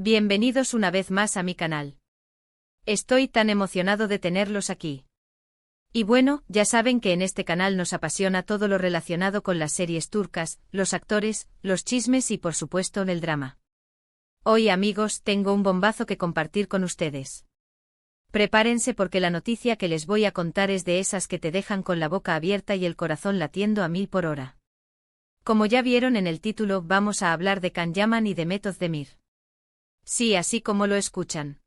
Bienvenidos una vez más a mi canal. Estoy tan emocionado de tenerlos aquí. Y bueno, ya saben que en este canal nos apasiona todo lo relacionado con las series turcas, los actores, los chismes y por supuesto el drama. Hoy, amigos, tengo un bombazo que compartir con ustedes. Prepárense porque la noticia que les voy a contar es de esas que te dejan con la boca abierta y el corazón latiendo a 1000 por hora. Como ya vieron en el título, vamos a hablar de Can Yaman y Demet Özdemir. Sí, así como lo escuchan.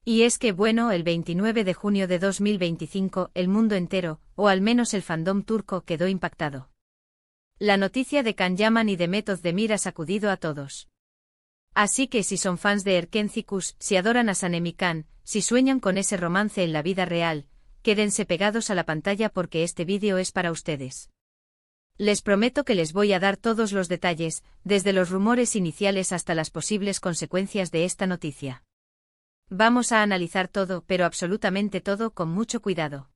Y es que bueno, el 29 de junio de 2025, el mundo entero, o al menos el fandom turco, quedó impactado. La noticia de Can Yaman y Demet Özdemir ha sacudido a todos. Así que si son fans de Erkencikus, si adoran a Sanem Can, si sueñan con ese romance en la vida real, quédense pegados a la pantalla porque este vídeo es para ustedes. Les prometo que les voy a dar todos los detalles, desde los rumores iniciales hasta las posibles consecuencias de esta noticia. Vamos a analizar todo, pero absolutamente todo, con mucho cuidado.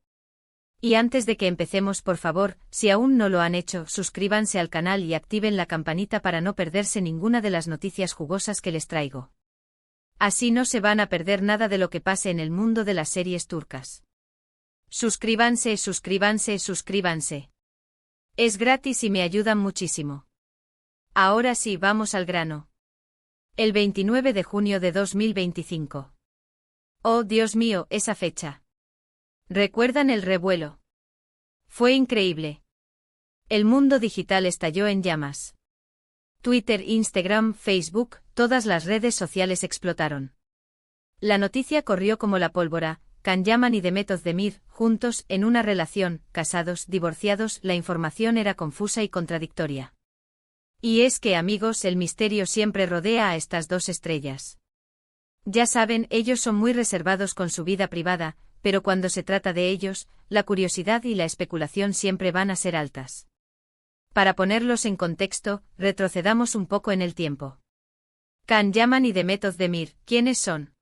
Y antes de que empecemos, por favor, si aún no lo han hecho, suscríbanse al canal y activen la campanita para no perderse ninguna de las noticias jugosas que les traigo. Así no se van a perder nada de lo que pase en el mundo de las series turcas. Suscríbanse, suscríbanse, suscríbanse. Es gratis y me ayudan muchísimo. Ahora sí, vamos al grano. El 29 de junio de 2025. Oh, Dios mío, esa fecha. ¿Recuerdan el revuelo? Fue increíble. El mundo digital estalló en llamas. Twitter, Instagram, Facebook, todas las redes sociales explotaron. La noticia corrió como la pólvora. Can Yaman y Demet Özdemir, juntos, en una relación, casados, divorciados, la información era confusa y contradictoria. Y es que, amigos, el misterio siempre rodea a estas dos estrellas. Ya saben, ellos son muy reservados con su vida privada, pero cuando se trata de ellos, la curiosidad y la especulación siempre van a ser altas. Para ponerlos en contexto, retrocedamos un poco en el tiempo. Can Yaman y Demet Özdemir, ¿quiénes son?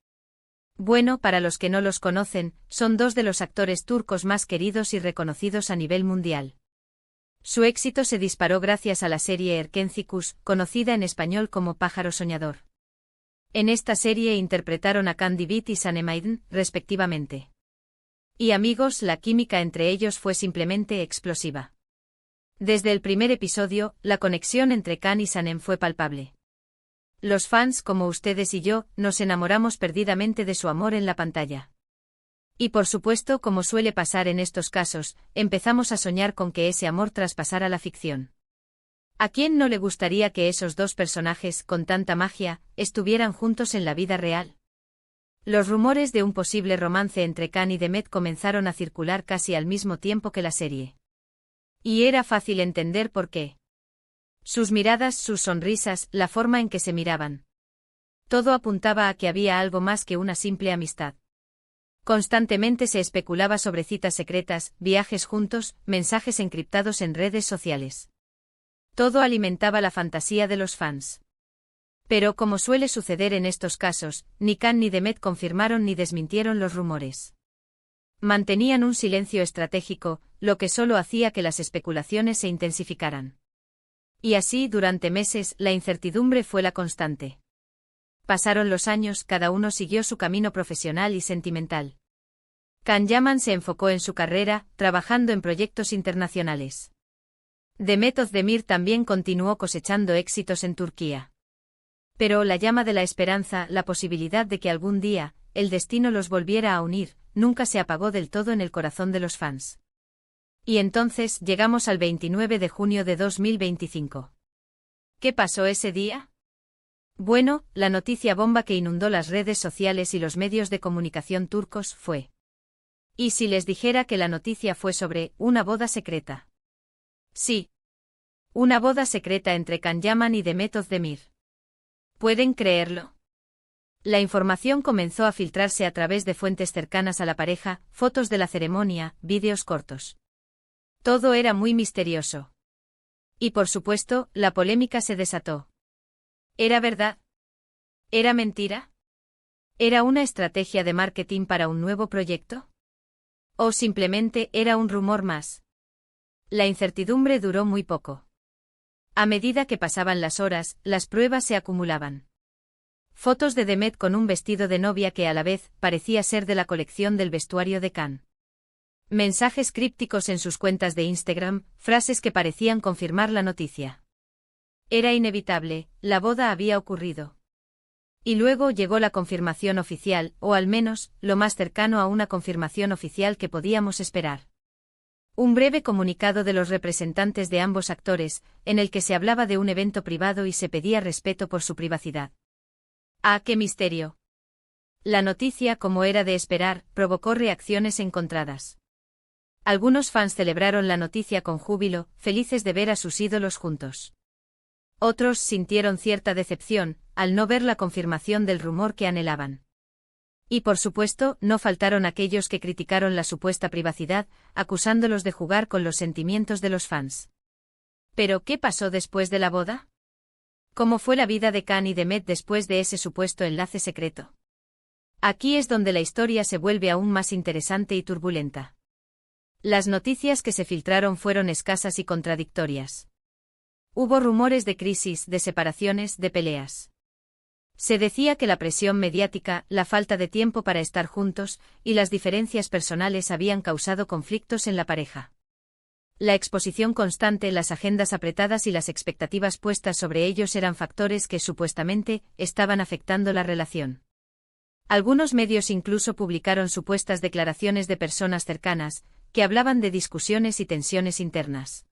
Bueno, para los que no los conocen, son dos de los actores turcos más queridos y reconocidos a nivel mundial. Su éxito se disparó gracias a la serie Erkencikus, conocida en español como Pájaro Soñador. En esta serie interpretaron a Can Divit y Sanem Aydın, respectivamente. Y amigos, la química entre ellos fue simplemente explosiva. Desde el primer episodio, la conexión entre Can y Sanem fue palpable. Los fans, como ustedes y yo, nos enamoramos perdidamente de su amor en la pantalla. Y por supuesto, como suele pasar en estos casos, empezamos a soñar con que ese amor traspasara la ficción. ¿A quién no le gustaría que esos dos personajes, con tanta magia, estuvieran juntos en la vida real? Los rumores de un posible romance entre Can y Demet comenzaron a circular casi al mismo tiempo que la serie. Y era fácil entender por qué. Sus miradas, sus sonrisas, la forma en que se miraban. Todo apuntaba a que había algo más que una simple amistad. Constantemente se especulaba sobre citas secretas, viajes juntos, mensajes encriptados en redes sociales. Todo alimentaba la fantasía de los fans. Pero como suele suceder en estos casos, ni Can ni Demet confirmaron ni desmintieron los rumores. Mantenían un silencio estratégico, lo que solo hacía que las especulaciones se intensificaran. Y así, durante meses, la incertidumbre fue la constante. Pasaron los años, cada uno siguió su camino profesional y sentimental. Can Yaman se enfocó en su carrera, trabajando en proyectos internacionales. Demet Özdemir también continuó cosechando éxitos en Turquía. Pero la llama de la esperanza, la posibilidad de que algún día, el destino los volviera a unir, nunca se apagó del todo en el corazón de los fans. Y entonces llegamos al 29 de junio de 2025. ¿Qué pasó ese día? Bueno, la noticia bomba que inundó las redes sociales y los medios de comunicación turcos fue. ¿Y si les dijera que la noticia fue sobre una boda secreta? Sí. Una boda secreta entre Can Yaman y Demet Özdemir. ¿Pueden creerlo? La información comenzó a filtrarse a través de fuentes cercanas a la pareja, fotos de la ceremonia, vídeos cortos. Todo era muy misterioso. Y por supuesto, la polémica se desató. ¿Era verdad? ¿Era mentira? ¿Era una estrategia de marketing para un nuevo proyecto? ¿O simplemente era un rumor más? La incertidumbre duró muy poco. A medida que pasaban las horas, las pruebas se acumulaban. Fotos de Demet con un vestido de novia que a la vez parecía ser de la colección del vestuario de Khan. Mensajes crípticos en sus cuentas de Instagram, frases que parecían confirmar la noticia. Era inevitable, la boda había ocurrido. Y luego llegó la confirmación oficial, o al menos, lo más cercano a una confirmación oficial que podíamos esperar. Un breve comunicado de los representantes de ambos actores, en el que se hablaba de un evento privado y se pedía respeto por su privacidad. ¡Ah, qué misterio! La noticia, como era de esperar, provocó reacciones encontradas. Algunos fans celebraron la noticia con júbilo, felices de ver a sus ídolos juntos. Otros sintieron cierta decepción, al no ver la confirmación del rumor que anhelaban. Y por supuesto, no faltaron aquellos que criticaron la supuesta privacidad, acusándolos de jugar con los sentimientos de los fans. ¿Pero qué pasó después de la boda? ¿Cómo fue la vida de Khan y Demet después de ese supuesto enlace secreto? Aquí es donde la historia se vuelve aún más interesante y turbulenta. Las noticias que se filtraron fueron escasas y contradictorias. Hubo rumores de crisis, de separaciones, de peleas. Se decía que la presión mediática, la falta de tiempo para estar juntos, y las diferencias personales habían causado conflictos en la pareja. La exposición constante, las agendas apretadas y las expectativas puestas sobre ellos eran factores que supuestamente estaban afectando la relación. Algunos medios incluso publicaron supuestas declaraciones de personas cercanas, que hablaban de discusiones y tensiones internas.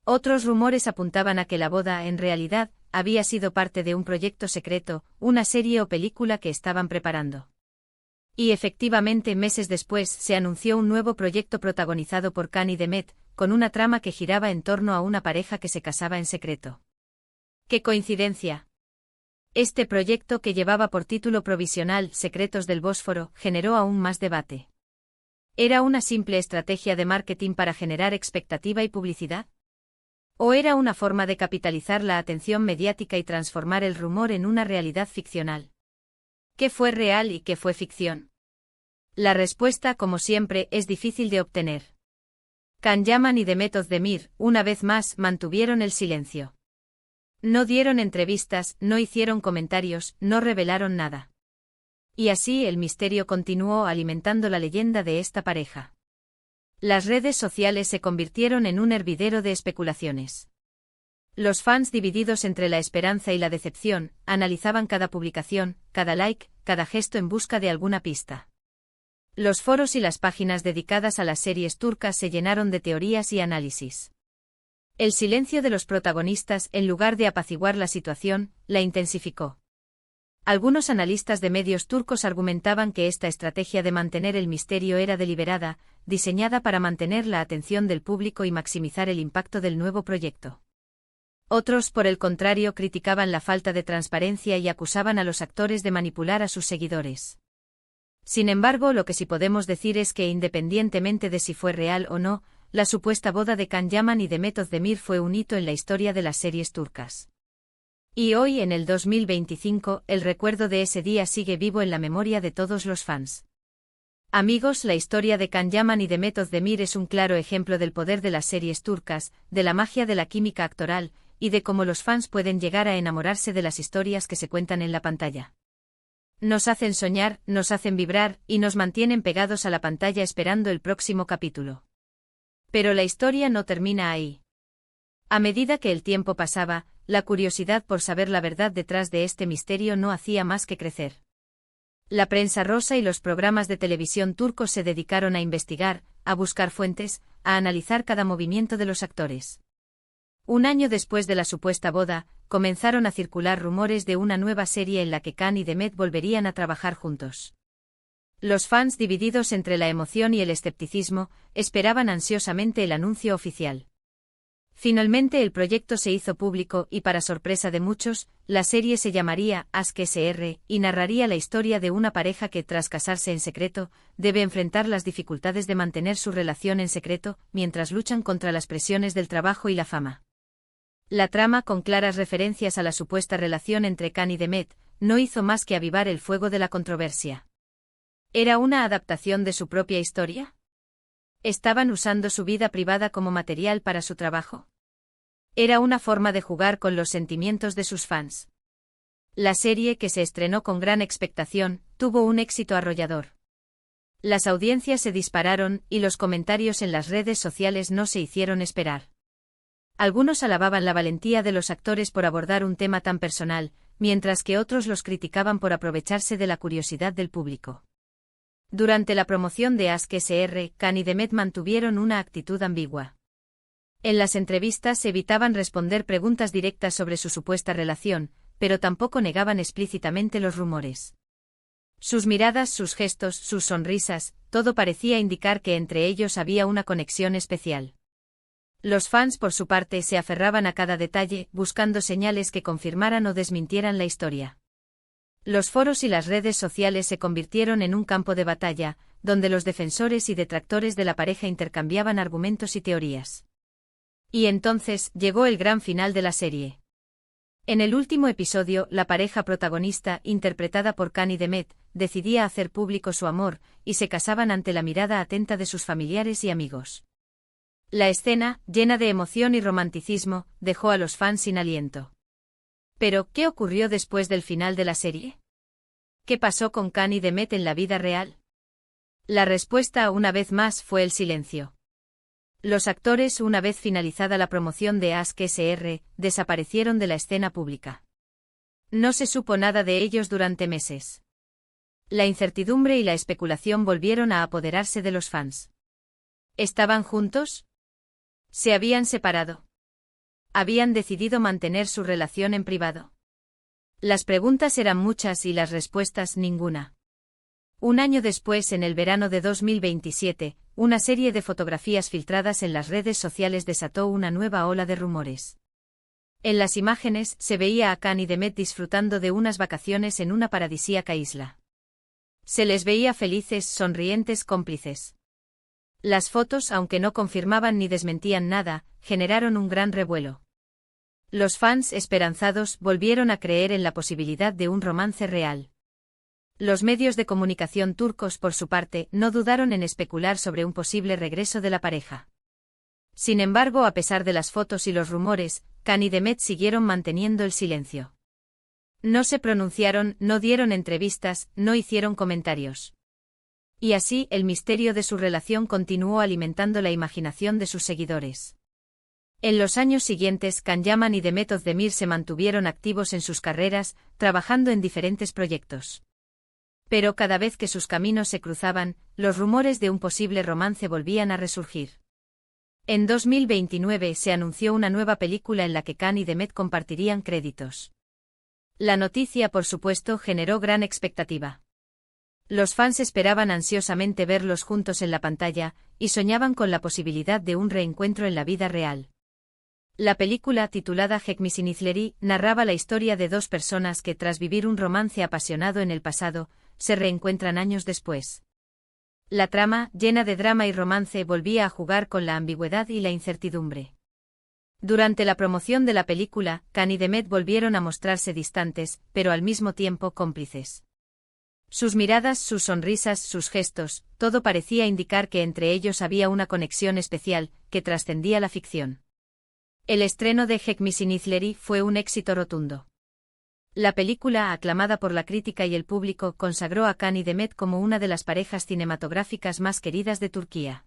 Otros rumores apuntaban a que la boda, en realidad, había sido parte de un proyecto secreto, una serie o película que estaban preparando. Y efectivamente, meses después, se anunció un nuevo proyecto protagonizado por Khan y Demet, con una trama que giraba en torno a una pareja que se casaba en secreto. ¡Qué coincidencia! Este proyecto, que llevaba por título provisional Secretos del Bósforo, generó aún más debate. ¿Era una simple estrategia de marketing para generar expectativa y publicidad? ¿O era una forma de capitalizar la atención mediática y transformar el rumor en una realidad ficcional? ¿Qué fue real y qué fue ficción? La respuesta, como siempre, es difícil de obtener. Khan Yaman y Demet Özdemir, una vez más, mantuvieron el silencio. No dieron entrevistas, no hicieron comentarios, no revelaron nada. Y así el misterio continuó alimentando la leyenda de esta pareja. Las redes sociales se convirtieron en un hervidero de especulaciones. Los fans, divididos entre la esperanza y la decepción, analizaban cada publicación, cada like, cada gesto en busca de alguna pista. Los foros y las páginas dedicadas a las series turcas se llenaron de teorías y análisis. El silencio de los protagonistas, en lugar de apaciguar la situación, la intensificó. Algunos analistas de medios turcos argumentaban que esta estrategia de mantener el misterio era deliberada, diseñada para mantener la atención del público y maximizar el impacto del nuevo proyecto. Otros, por el contrario, criticaban la falta de transparencia y acusaban a los actores de manipular a sus seguidores. Sin embargo, lo que sí podemos decir es que, independientemente de si fue real o no, la supuesta boda de Khan Yaman y Demet Özdemir fue un hito en la historia de las series turcas. Y hoy, en el 2025, el recuerdo de ese día sigue vivo en la memoria de todos los fans. Amigos, la historia de Khan Yaman y Demet Özdemir es un claro ejemplo del poder de las series turcas, de la magia de la química actoral, y de cómo los fans pueden llegar a enamorarse de las historias que se cuentan en la pantalla. Nos hacen soñar, nos hacen vibrar, y nos mantienen pegados a la pantalla esperando el próximo capítulo. Pero la historia no termina ahí. A medida que el tiempo pasaba, la curiosidad por saber la verdad detrás de este misterio no hacía más que crecer. La prensa rosa y los programas de televisión turcos se dedicaron a investigar, a buscar fuentes, a analizar cada movimiento de los actores. Un año después de la supuesta boda, comenzaron a circular rumores de una nueva serie en la que Khan y Demet volverían a trabajar juntos. Los fans, divididos entre la emoción y el escepticismo, esperaban ansiosamente el anuncio oficial. Finalmente el proyecto se hizo público y, para sorpresa de muchos, la serie se llamaría Aşk SR y narraría la historia de una pareja que, tras casarse en secreto, debe enfrentar las dificultades de mantener su relación en secreto, mientras luchan contra las presiones del trabajo y la fama. La trama, con claras referencias a la supuesta relación entre Khan y Demet, no hizo más que avivar el fuego de la controversia. ¿Era una adaptación de su propia historia? ¿Estaban usando su vida privada como material para su trabajo? ¿Era una forma de jugar con los sentimientos de sus fans? La serie, que se estrenó con gran expectación, tuvo un éxito arrollador. Las audiencias se dispararon y los comentarios en las redes sociales no se hicieron esperar. Algunos alababan la valentía de los actores por abordar un tema tan personal, mientras que otros los criticaban por aprovecharse de la curiosidad del público. Durante la promoción de Ask SR, Khan y Demet mantuvieron una actitud ambigua. En las entrevistas evitaban responder preguntas directas sobre su supuesta relación, pero tampoco negaban explícitamente los rumores. Sus miradas, sus gestos, sus sonrisas, todo parecía indicar que entre ellos había una conexión especial. Los fans, por su parte, se aferraban a cada detalle, buscando señales que confirmaran o desmintieran la historia. Los foros y las redes sociales se convirtieron en un campo de batalla, donde los defensores y detractores de la pareja intercambiaban argumentos y teorías. Y entonces llegó el gran final de la serie. En el último episodio, la pareja protagonista, interpretada por Khan y Demet, decidía hacer público su amor, y se casaban ante la mirada atenta de sus familiares y amigos. La escena, llena de emoción y romanticismo, dejó a los fans sin aliento. Pero, ¿qué ocurrió después del final de la serie? ¿Qué pasó con Khan y Demet en la vida real? La respuesta, una vez más, fue el silencio. Los actores, una vez finalizada la promoción de Ask SR, desaparecieron de la escena pública. No se supo nada de ellos durante meses. La incertidumbre y la especulación volvieron a apoderarse de los fans. ¿Estaban juntos? ¿Se habían separado? ¿Habían decidido mantener su relación en privado? Las preguntas eran muchas y las respuestas ninguna. Un año después, en el verano de 2027, una serie de fotografías filtradas en las redes sociales desató una nueva ola de rumores. En las imágenes se veía a Khan y Demet disfrutando de unas vacaciones en una paradisíaca isla. Se les veía felices, sonrientes, cómplices. Las fotos, aunque no confirmaban ni desmentían nada, generaron un gran revuelo. Los fans, esperanzados, volvieron a creer en la posibilidad de un romance real. Los medios de comunicación turcos, por su parte, no dudaron en especular sobre un posible regreso de la pareja. Sin embargo, a pesar de las fotos y los rumores, Khan y Demet siguieron manteniendo el silencio. No se pronunciaron, no dieron entrevistas, no hicieron comentarios. Y así, el misterio de su relación continuó alimentando la imaginación de sus seguidores. En los años siguientes, Can Yaman y Demet Özdemir se mantuvieron activos en sus carreras, trabajando en diferentes proyectos. Pero cada vez que sus caminos se cruzaban, los rumores de un posible romance volvían a resurgir. En 2029 se anunció una nueva película en la que Can y Demet compartirían créditos. La noticia, por supuesto, generó gran expectativa. Los fans esperaban ansiosamente verlos juntos en la pantalla, y soñaban con la posibilidad de un reencuentro en la vida real. La película, titulada Hekmisinizleri, narraba la historia de dos personas que, tras vivir un romance apasionado en el pasado, se reencuentran años después. La trama, llena de drama y romance, volvía a jugar con la ambigüedad y la incertidumbre. Durante la promoción de la película, Can y Demet volvieron a mostrarse distantes, pero al mismo tiempo cómplices. Sus miradas, sus sonrisas, sus gestos, todo parecía indicar que entre ellos había una conexión especial, que trascendía la ficción. El estreno de Hekmisinizleri fue un éxito rotundo. La película, aclamada por la crítica y el público, consagró a Can y Demet como una de las parejas cinematográficas más queridas de Turquía.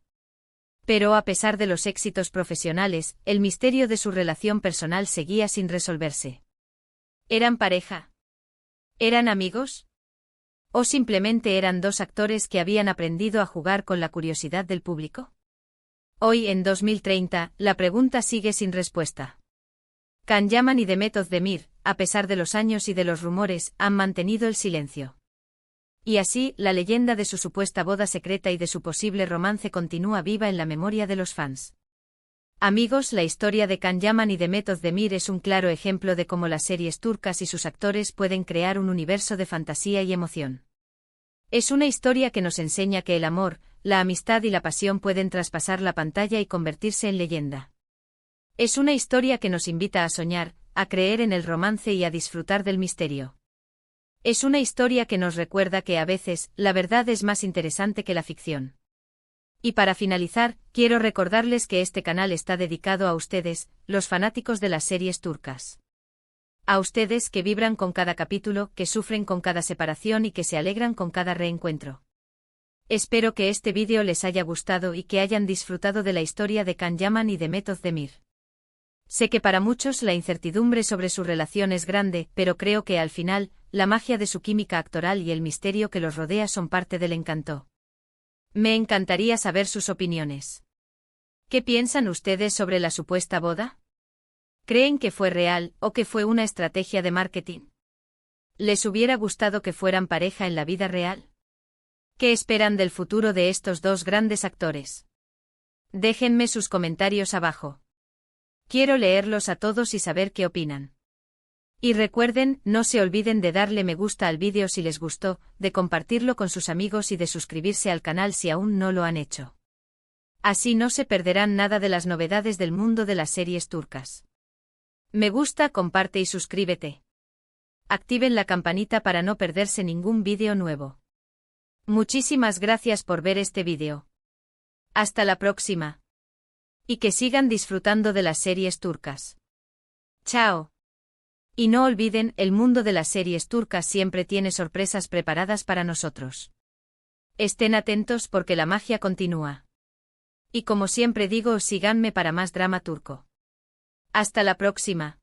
Pero a pesar de los éxitos profesionales, el misterio de su relación personal seguía sin resolverse. ¿Eran pareja? ¿Eran amigos? ¿O simplemente eran dos actores que habían aprendido a jugar con la curiosidad del público? Hoy, en 2030, la pregunta sigue sin respuesta. Can Yaman y Demet Özdemir, a pesar de los años y de los rumores, han mantenido el silencio. Y así, la leyenda de su supuesta boda secreta y de su posible romance continúa viva en la memoria de los fans. Amigos, la historia de Can Yaman y Demet Özdemir es un claro ejemplo de cómo las series turcas y sus actores pueden crear un universo de fantasía y emoción. Es una historia que nos enseña que el amor, la amistad y la pasión pueden traspasar la pantalla y convertirse en leyenda. Es una historia que nos invita a soñar, a creer en el romance y a disfrutar del misterio. Es una historia que nos recuerda que a veces, la verdad es más interesante que la ficción. Y para finalizar, quiero recordarles que este canal está dedicado a ustedes, los fanáticos de las series turcas. A ustedes que vibran con cada capítulo, que sufren con cada separación y que se alegran con cada reencuentro. Espero que este vídeo les haya gustado y que hayan disfrutado de la historia de Can Yaman y de Method Demir. Sé que para muchos la incertidumbre sobre su relación es grande, pero creo que al final, la magia de su química actoral y el misterio que los rodea son parte del encanto. Me encantaría saber sus opiniones. ¿Qué piensan ustedes sobre la supuesta boda? ¿Creen que fue real o que fue una estrategia de marketing? ¿Les hubiera gustado que fueran pareja en la vida real? ¿Qué esperan del futuro de estos dos grandes actores? Déjenme sus comentarios abajo. Quiero leerlos a todos y saber qué opinan. Y recuerden, no se olviden de darle me gusta al vídeo si les gustó, de compartirlo con sus amigos y de suscribirse al canal si aún no lo han hecho. Así no se perderán nada de las novedades del mundo de las series turcas. Me gusta, comparte y suscríbete. Activen la campanita para no perderse ningún vídeo nuevo. Muchísimas gracias por ver este vídeo. Hasta la próxima. Y que sigan disfrutando de las series turcas. Chao. Y no olviden, el mundo de las series turcas siempre tiene sorpresas preparadas para nosotros. Estén atentos porque la magia continúa. Y como siempre digo, síganme para más drama turco. Hasta la próxima.